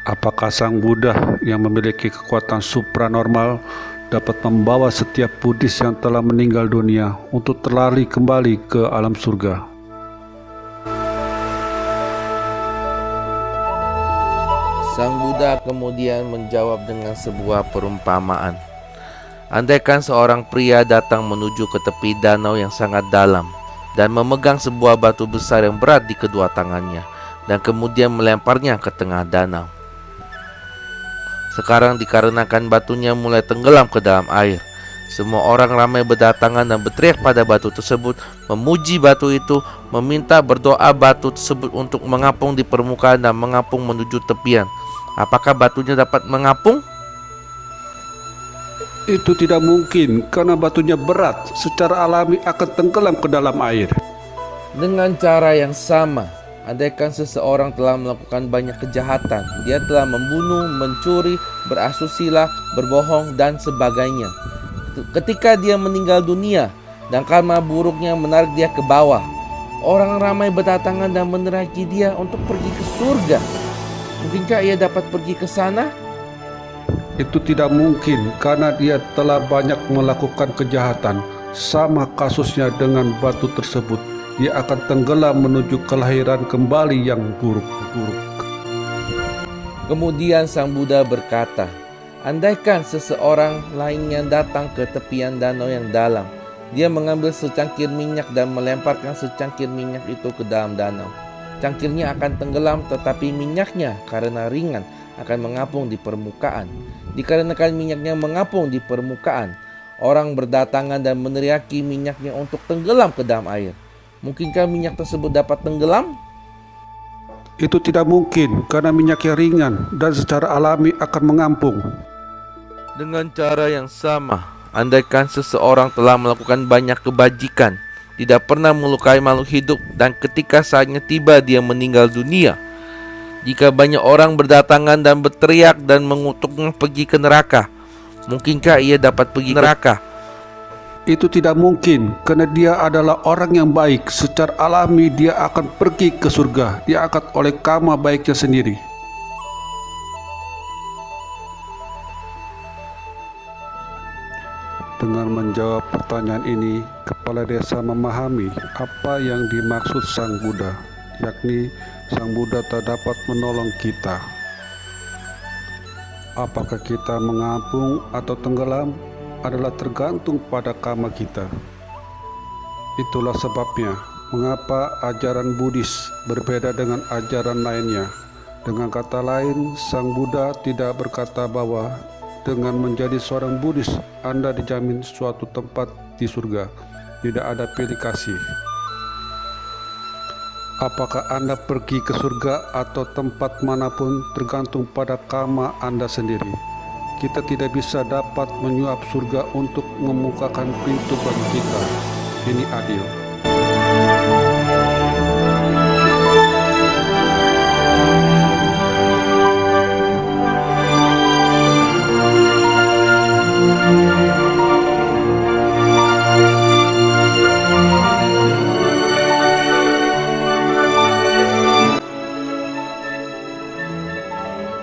Apakah Sang Buddha yang memiliki kekuatan supranormal dapat membawa setiap Buddhis yang telah meninggal dunia untuk terlari kembali ke alam surga? Sang Buddha kemudian menjawab dengan sebuah perumpamaan. Andaikan seorang pria datang menuju ke tepi danau yang sangat dalam dan memegang sebuah batu besar yang berat di kedua tangannya dan kemudian melemparnya ke tengah danau. Sekarang dikarenakan batunya mulai tenggelam ke dalam air, semua orang ramai berdatangan dan berteriak pada batu tersebut, memuji batu itu, meminta berdoa batu tersebut untuk mengapung di permukaan dan mengapung menuju tepian. Apakah batunya dapat mengapung? Itu tidak mungkin karena batunya berat, secara alami akan tenggelam ke dalam air. Dengan cara yang sama, andaikan seseorang telah melakukan banyak kejahatan, dia telah membunuh, mencuri, berasusila, berbohong, dan sebagainya. Ketika dia meninggal dunia dan karma buruknya menarik dia ke bawah, orang ramai berdatangan dan meneraki dia untuk pergi ke surga. Mungkinkah ia dapat pergi ke sana? Itu tidak mungkin karena dia telah banyak melakukan kejahatan. Sama kasusnya dengan batu tersebut, dia akan tenggelam menuju kelahiran kembali yang buruk-buruk. Kemudian Sang Buddha berkata, andaikan seseorang lainnya datang ke tepian danau yang dalam, dia mengambil secangkir minyak dan melemparkan secangkir minyak itu ke dalam danau. Cangkirnya akan tenggelam, tetapi minyaknya karena ringan akan mengapung di permukaan. Dikarenakan minyaknya mengapung di permukaan, orang berdatangan dan meneriaki minyaknya untuk tenggelam ke dalam air. Mungkinkah minyak tersebut dapat tenggelam? Itu tidak mungkin karena minyaknya ringan dan secara alami akan mengampung. Dengan cara yang sama, andaikan seseorang telah melakukan banyak kebajikan, tidak pernah melukai makhluk hidup, dan ketika saatnya tiba dia meninggal dunia, jika banyak orang berdatangan dan berteriak dan mengutuknya pergi ke neraka, mungkinkah ia dapat pergi ke neraka? Itu tidak mungkin karena dia adalah orang yang baik. Secara alami dia akan pergi ke surga, diangkat oleh karma baiknya sendiri. Dengan menjawab pertanyaan ini, kepala desa memahami apa yang dimaksud Sang Buddha, yakni Sang Buddha tak dapat menolong kita. Apakah kita mengapung atau tenggelam adalah tergantung pada karma kita. Itulah sebabnya mengapa ajaran Buddhis berbeda dengan ajaran lainnya. Dengan kata lain, Sang Buddha tidak berkata bahwa dengan menjadi seorang Buddhis Anda dijamin suatu tempat di surga. Tidak ada pilih kasih. Apakah Anda pergi ke surga atau tempat manapun tergantung pada karma Anda sendiri. Kita tidak bisa dapat menyuap surga untuk membukakan pintu bagi kita. Ini adil.